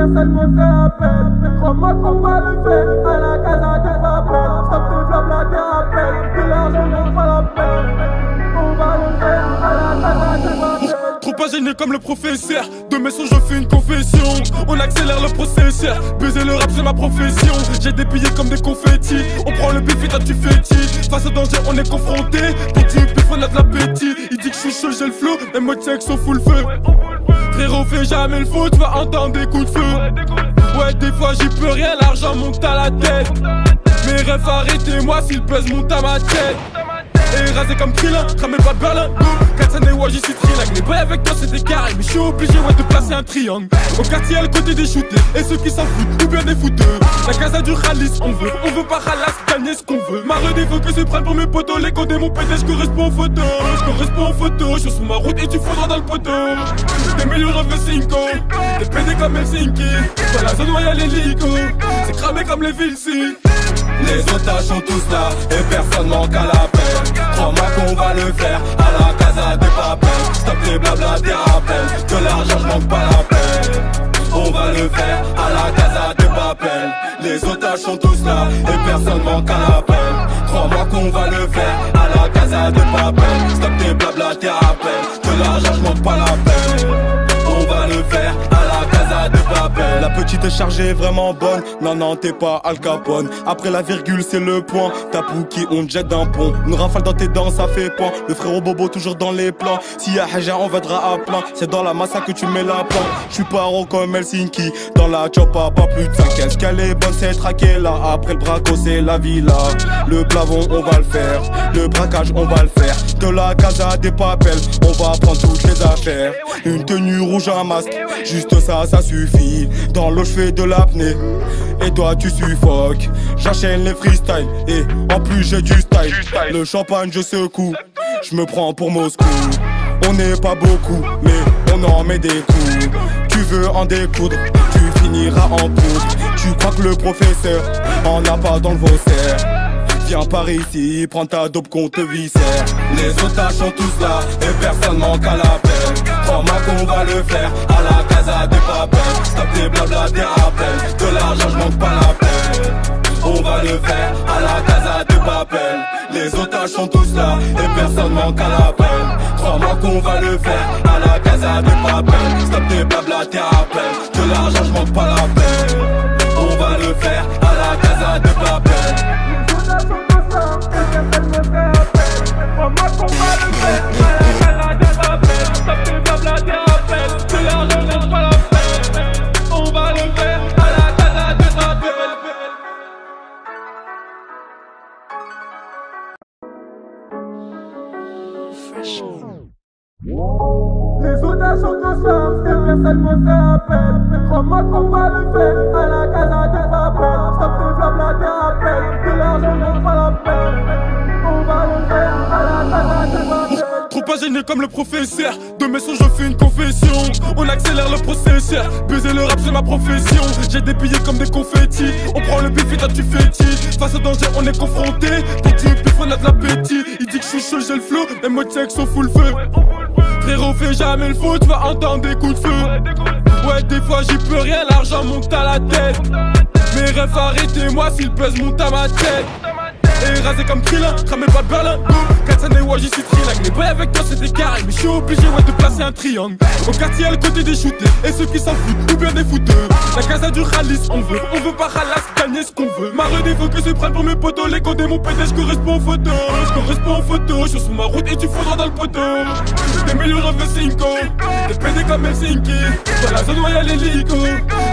personne me fait appel. Crois-moi qu'on va le faire à la casa des appels. Stop tes blabla, tes rappels. De l'argent n'en pas la peine. On va le faire à la casa des appels. Trop pas gêné comme le professeur. De mes sons je fais une confession. On accélère le processeur. Baiser le rap c'est ma profession. J'ai des billets comme des confettis. On prend le bif et toi tu fétis. Face au danger on est confronté. Pour du bif on a de l'appétit. Il dit que je suis chaud j'ai le flow. Les mots check sont full feu. Frérot fais jamais le faux. Tu vas entendre des coups de feu. Ouais des fois j'y peux rien. L'argent monte à la tête. Mes rêves arrêtez-moi si le buzz monte à ma tête. Et rasé comme Krillin, cramé pas Berlin, go. 4 années, ouais, j'y suis trilingue. Les boys avec toi c'était carré, mais je suis obligé, ouais, de placer un triangle. Au quartier, à le côté des shootés, et ceux qui s'en foutent, ou bien des fouteux. La casa du Khalis, on veut pas Khalas, gagner ce qu'on veut. Ma redé, faut que se prenne pour mes potos. Les condés, mon pédé, j'correspond aux photos. J'correspond aux photos, je suis sur ma route et tu fondras dans le poteau. Des millions de 5 des pédés comme Helsinki. Dans la zone, ouais, y'a l'hélico. C'est cramé comme les villes, si. Les otages sont tous là et personne manque à l'appel. Crois-moi qu'on va le faire à la casa des papels. Stop tes blabla, tes rappels. De l'argent je manque pas la peine. On va le faire à la casa des papels. Les otages sont tous là et personne manque à l'appel. Crois-moi qu'on va le faire à la casa des papels. Stop tes blabla, tes rappels. De l'argent je manque pas la peine. On va le faire à la casa de papel. La petite est chargée vraiment bonne. Non t'es pas Al Capone. Après la virgule c'est le point. Ta pouki on te jette d'un pont. Une rafale dans tes dents ça fait point. Le frérot Bobo toujours dans les plans. S'il y a Haja on viendra à plein. C'est dans la massa que tu mets la plan. J'suis paro comme Helsinki. Dans la choppa pas plus de 5. Ce qu'elle est bonne c'est traquer là. Après le braco c'est la villa. Le plavon on va le faire. Le braquage on va le faire. De la casa des papels on va prendre toutes les affaires. Une tenue rouge un masque, juste ça suffit. Dans l'eau j'fais de l'apnée, et toi tu suffoques. J'enchaîne les freestyles, et en plus j'ai du style. Le champagne je secoue, je me prends pour Moscou. On n'est pas beaucoup, mais on en met des coups. Tu veux en découdre, tu finiras en poudre. Tu crois que le professeur en a pas dans le vaussaire. Viens par ici, prends ta dope qu'on te viscère. Les otages sont tous là et personne manque à l'appel. Crois-moi qu'on va le faire à la casa des papels. Stop tes blabla, tes rappels. De l'argent je manque pas la peine. On va le faire à la casa des papels. Les otages sont tous là et personne manque à l'appel. Crois-moi qu'on va le faire à la casa des papels. Stop tes blabla, tes rappels. De l'argent je manque pas la peine. On va le faire à la casa des papels. Crois-moi qu'on va le faire à la casa des appels. Stop tes blabla, tes rappels. De l'argent n'en pas la peine. On va le faire à la casa des appels. Les otages sont tous là et personne me fait appel. Crois-moi qu'on va le faire à la casa des appels. Stop tes blabla, tes rappels. De l'argent n'en pas la peine. On va le faire à la casa des appels. Trop pas gêné comme le professeur. De mes sons je fais une confession. On accélère le processeur. Baiser le rap c'est ma profession. J'ai des billets comme des confettis. On prend le bif et toi tu fétis. Face au danger on est confronté. Pour du bif on a de l'appétit. Il dit que je suis chaud j'ai le flow. Les mots check sont full feu. Frérot fais jamais le faux. Tu vas entendre des coups de feu. Ouais des fois j'y peux rien. L'argent monte à la tête. Mes rêves arrêtez-moi si le buzz monte à ma tête. Et rasé comme Krillin, cramé pas Berlin, go. 4 années, ouais, j'y suis trilingue. Les boys avec toi c'était carré, mais je suis obligé, ouais, de placer un triangle. Au quartier, à le côté des shootés, et ceux qui s'en foutent, ou bien des fouteux. La casa du Khalis, on veut pas Khalas, gagner ce qu'on veut. Ma redé, faut que se prenne pour mes potos. Les condés, mon pédé, j'correspond aux photos. J'correspond aux photos, je suis sur ma route et tu fondras dans le poteau. Des millions de 5 des pédés comme Helsinki. Dans la zone, ouais, y'a l'hélico.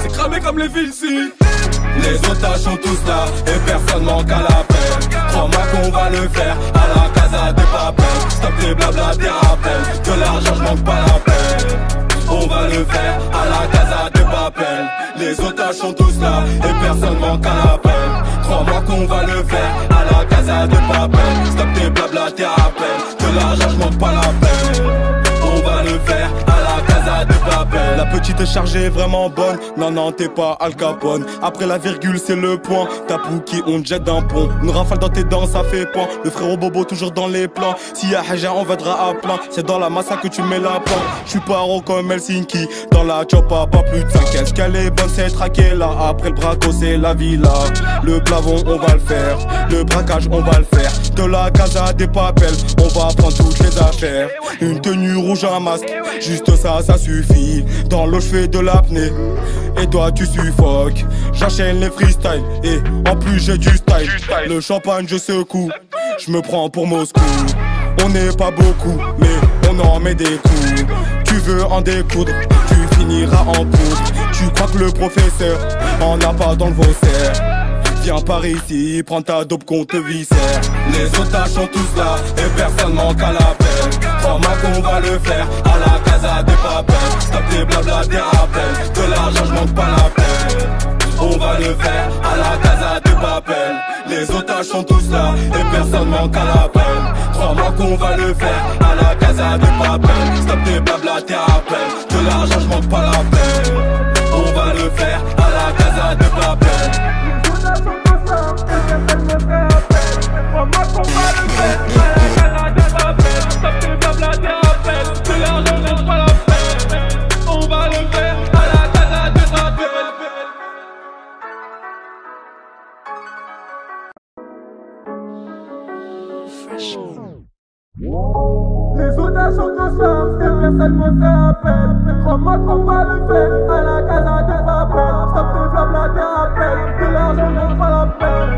C'est cramé comme les villes, si. Les otages sont tous là et personne manque à l'appel. Crois-moi qu'on va le faire à la casa des papels. Stop tes blabla, tes rappels. De l'argent je manque pas la peine. On va le faire à la casa des papels. Les otages sont tous là et personne manque à l'appel. Crois-moi qu'on va le faire à la casa des papels. Stop tes blabla, tes rappels. De l'argent je manque pas la peine. On va le faire à la casa des papels. l'appel. La petite est chargée vraiment bonne. Non non t'es pas Al Capone. Après la virgule c'est le point. Ta Pouki on te jette d'un pont. Une rafale dans tes dents ça fait point. Le frérot Bobo toujours dans les plans. S'il y a Haja on viendra à plein. C'est dans la massa que tu mets la plan. J'suis paro comme Helsinki. Dans la choppa pas plus de 5. Est-ce qu'elle est bonne c'est traqué là. Après le braco c'est la villa. Le plafond on va le faire. Le braquage on va le faire. De la casa des papels. On va prendre toutes les affaires. Une tenue rouge un masque. Juste ça ça suffit. Dans l'eau j'fais de l'apnée. Et toi tu suffoques. J'enchaîne les freestyles. Et en plus j'ai du style. Le champagne je secoue. Je me prends pour Moscou. On n'est pas beaucoup mais on en met des coups. Tu veux en découdre, tu finiras en poudre. Tu crois que le professeur en a pas dans le Vaussaire. Viens par ici, prends ta dope qu'on te viscère. Les otages sont tous là et personne manque à l'appel. Crois-moi qu'on va le faire à la casa des papels. Stop tes blabla, tes rappels. De l'argent je manque pas la peine. On va le faire à la casa des papels. Les otages sont tous là et personne manque à l'appel. Crois-moi qu'on va le faire à la casa des papels. Stop tes blabla, tes rappels. De l'argent je manque pas la peine. On va le faire à la casa des papels. Crois-moi qu'on va le faire à la casa des papels. Stop tes blabla, tes rappels. De l'argent je manque pas la peine. On va le faire à la casa des papels. Les otages sont tous là et personne me fait appel. Crois-moi qu'on va le faire à la casa des papels. Stop tes blabla, tes rappels. De l'argent je manque pas la peine.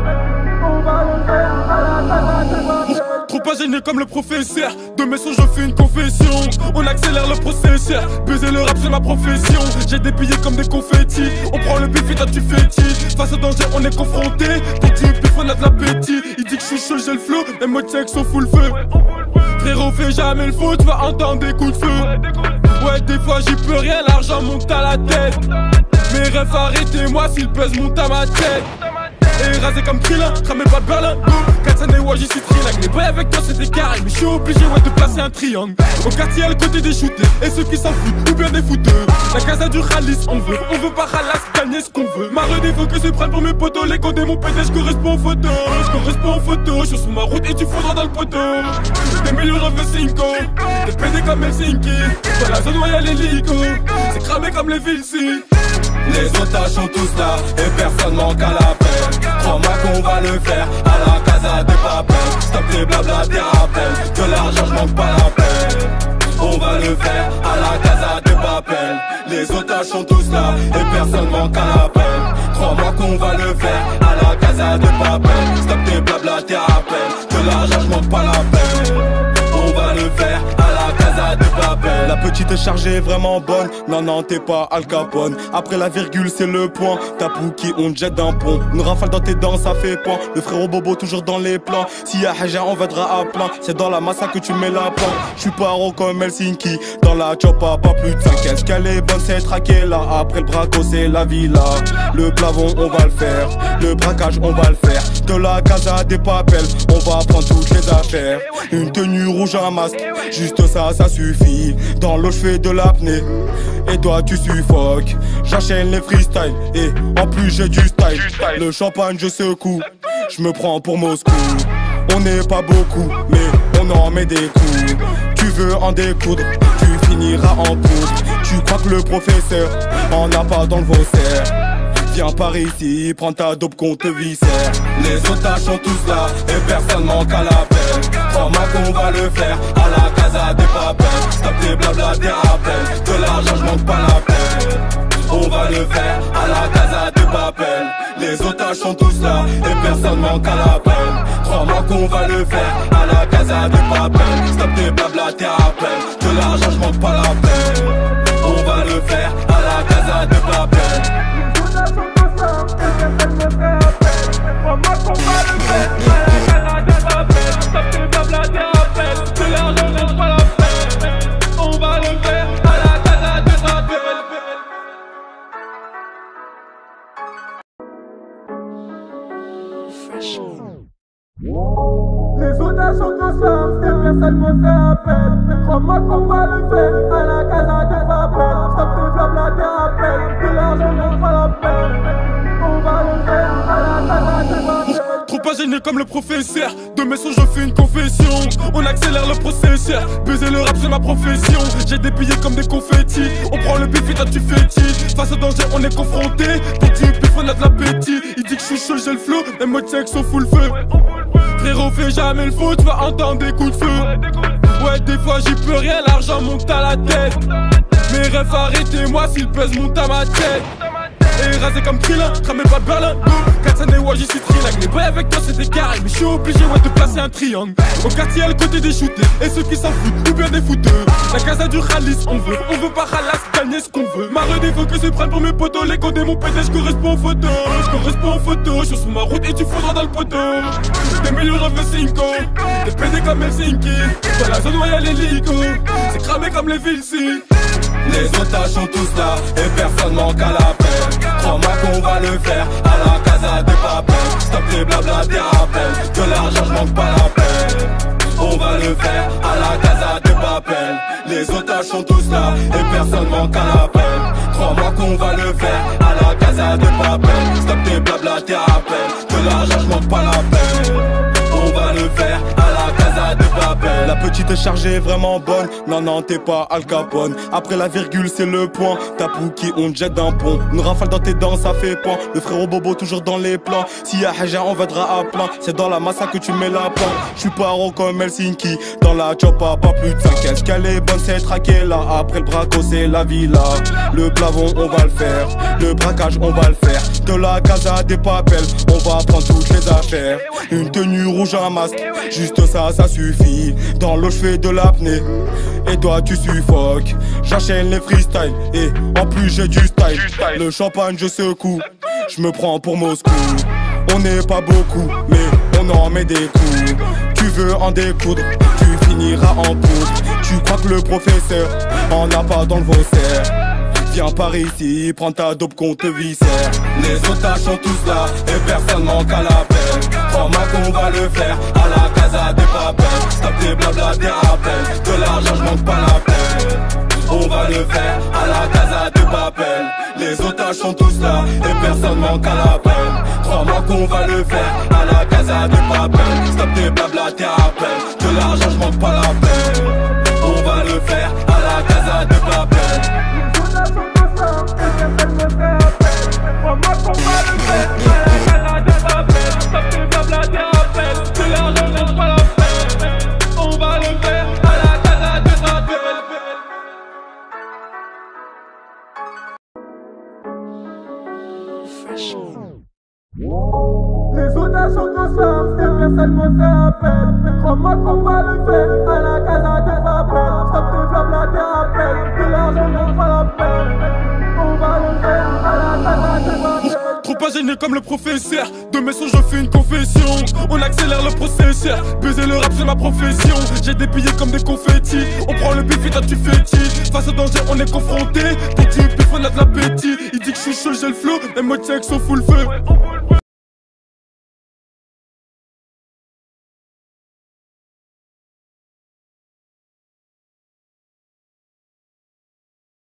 On va le faire à la casa des papels. Trop pas gêné comme le professeur. De mes sons je fais une confession. On accélère le processeur. Baiser le rap c'est ma profession. J'ai des billets comme des confettis. On prend le bif et toi tu fétis. Face au danger on est confronté. Pour du bif on a de l'appétit. Il dit que je suis chaud j'ai le flow. Et moi check sont full feu. Frérot fais jamais le faux. Tu vas entendre des coups de feu. Ouais des fois j'y peux rien. L'argent monte à la tête. Mes rêves arrêtez-moi si le buzz monte à ma tête. Et rasé comme Krillin, cramé pas Berlin. 4 années, ouais, j'y suis trilingue. Les boys avec toi, c'était carré. Mais je suis obligé, ouais, de placer un triangle. Au quartier, à le côté des shootés. Et ceux qui s'en foutent, ou bien des fouteux. La casa du Khalis, on veut pas Khalas, gagner ce qu'on veut. Ma redé, faut que se prenne pour mes potos. Les condés, mon pédé, je correspond aux photos. Je correspond aux photos. Je suis sur ma route et tu foudras dans le poteau. Des millions de 5. Des pédés comme Helsinki. Dans la zone, ouais, y'a l'hélico. C'est cramé comme les Vilsi. Les otages sont tous là et personne manque à l'appel. Crois-moi qu'on va le faire à la casa des papels. Stop tes blabla, tes rappels. De l'argent je manque pas la peine. On va le faire à la casa des papels. Les otages sont tous là et personne manque à l'appel. Crois-moi qu'on va le faire à la casa des papels. Stop tes blabla, tes rappels. De l'argent je manque pas la peine. On va le faire à la casa des papels. La petite est chargée vraiment bonne. Non non t'es pas Al Capone. Après la virgule c'est le point. Ta Pouki on te jette d'un pont. Une rafale dans tes dents ça fait point. Le frérot Bobo toujours dans les plans. S'il y a Haja on viendra à plein. C'est dans la massa que tu mets la plan. J'suis paro comme Helsinki. Dans la choppa pas plus de 5. Est-ce qu'elle est bonne c'est traqué là. Après le braco c'est la villa. Le plafond on va le faire. Le braquage on va le faire. De la casa des papels. On va prendre toutes les affaires. Une tenue rouge un masque. Juste ça ça suffit. Dans l'eau j'fais de l'apnée. Et toi tu suffoques. J'enchaîne les freestyles. Et en plus j'ai du style. Le champagne je secoue. Je me prends pour Moscou. On n'est pas beaucoup mais on en met des coups. Tu veux en découdre, tu finiras en poudre. Tu crois que le professeur en a pas dans le Vaussaire. Viens par ici, prends ta dope qu'on te viscère. Les otages sont tous là et personne manque à l'appel. Crois-moi qu'on va le faire à la casa des papels. Stop tes blabla, tes rappels. De l'argent je manque pas la peine. On va le faire à la casa des papels. Les otages sont tous là et personne manque à l'appel. Crois-moi qu'on va le faire à la casa des papels. Stop tes blabla, tes rappels. De l'argent je manque pas la peine. On va le faire à la casa des papels. Crois-moi qu'on va le faire à la casa des papels. Stop tes blabla, tes rappels. De l'argent je manque pas la peine. On va le faire à la casa des papels. Les otages sont tous là et personne me fait appel. Crois-moi qu'on va le faire à la casa des papels. Stop tes gêné comme le professeur. De mes sons je fais une confession. On accélère le processeur. Baiser le rap c'est ma profession. J'ai des billets comme des confettis. On prend le bif et toi tu fétis. Face au danger on est confronté. Pour du bif on a de l'appétit. Il dit que je suis chaud j'ai le flow. Et moi check sont full feu. Frérot fais jamais le faux. Tu vas entendre des coups de feu. Ouais des fois j'y peux rien. L'argent monte à la tête. Mes rêves arrêtez-moi si le buzz monte à ma tête. Et rasé comme Krillin, cramé pas Berlin. 4 années, ouais, j'y suis trilingue. Mais boy, avec toi, c'était carré. Mais je suis obligé, ouais, de placer un triangle. Au quartier, à le côté des shootés. Et ceux qui s'en foutent, ou bien des fouteux. La casa du Khalis, on veut pas Khalas, gagner ce qu'on veut. Ma redéfaut que se prennent pour mes potos. Les condés, mon pété, je correspond aux photos. Je suis sur ma route et tu faudras dans le poteau. Des millions de 5. Des pédés comme Helsinki. Dans la zone, ouais, y'a l'hélico. C'est cramé comme les Vilsi. Les otages sont tous là et personne manque à l'appel. Crois-moi qu'on va le faire à la casa des papels. Stop les blabla des rappels. De l'argent je manque pas la peine. On va le faire à la casa des papels. Les otages sont tous là et personne manque à l'appel. Crois-moi qu'on va le faire à la casa des papels. Stop tes blabla des rappels. De l'argent je manque pas la peine. On va le faire à la casa de Papel. La petite est chargée vraiment bonne. Non t'es pas Al Capone. Après la virgule c'est le point. Ta qui on te jette d'un pont. Une rafale dans tes dents ça fait pan. Le frérot Bobo toujours dans les plans. S'il y a Haja on viendra à plein. C'est dans la massa que tu mets la pan. J'suis paro comme Helsinki. Dans la choppa pas plus de 5. Est-ce qu'elle est bonne c'est traqué là. Après le braco c'est la villa. Le plavon on va le faire. Le braquage on va le faire. De la casa des papels. On va prendre toutes les affaires. Une tenue rouge un masque, juste ça suffit. Dans l'eau je fais de l'apnée et toi tu suffoques. J'enchaîne les freestyles et en plus j'ai du style. Le champagne je secoue, je me prends pour Moscou. On n'est pas beaucoup mais on en met des coups. Tu veux en découdre, tu finiras en poudre. Tu crois que le professeur en a pas dans le vaussaire. Viens par ici, prends ta dope qu'on te viscère. Les otages sont tous là et personne manque à l'appel. Crois-moi qu'on va le faire à la casa des papels. Stop tes blabla des rappels. De l'argent je manque pas la peine. On va le faire à la casa des papels. Les otages sont tous là et personne manque à l'appel. Crois-moi qu'on va le faire à la casa des papels. Stop tes blabla des rappels. De l'argent je manque pas la peine. On va le faire à la casa des papels. Crois-moi qu'on va le faire à la casa des papels. Stop tes blabla des rappels. De l'argent je manque pas la peine. On va le faire à la casa des papels. Les otages sont tous là et personne me fait appel. Crois-moi qu'on va le faire à la casa des papels. Stop tes blabla des rappels. De l'argent je manque pas la peine. On va le faire à la casa des papels. Trop pas gêné comme le professeur. De mes sons je fais une confession. On accélère le processeur. Baiser le rap c'est ma profession. J'ai des billets comme des confettis. On prend le bif et toi tu fétis. Face au danger on est confronté. Pour du bif on a de l'appétit. Il dit que je suis chaud j'ai le flow. Et moi check sont full feu.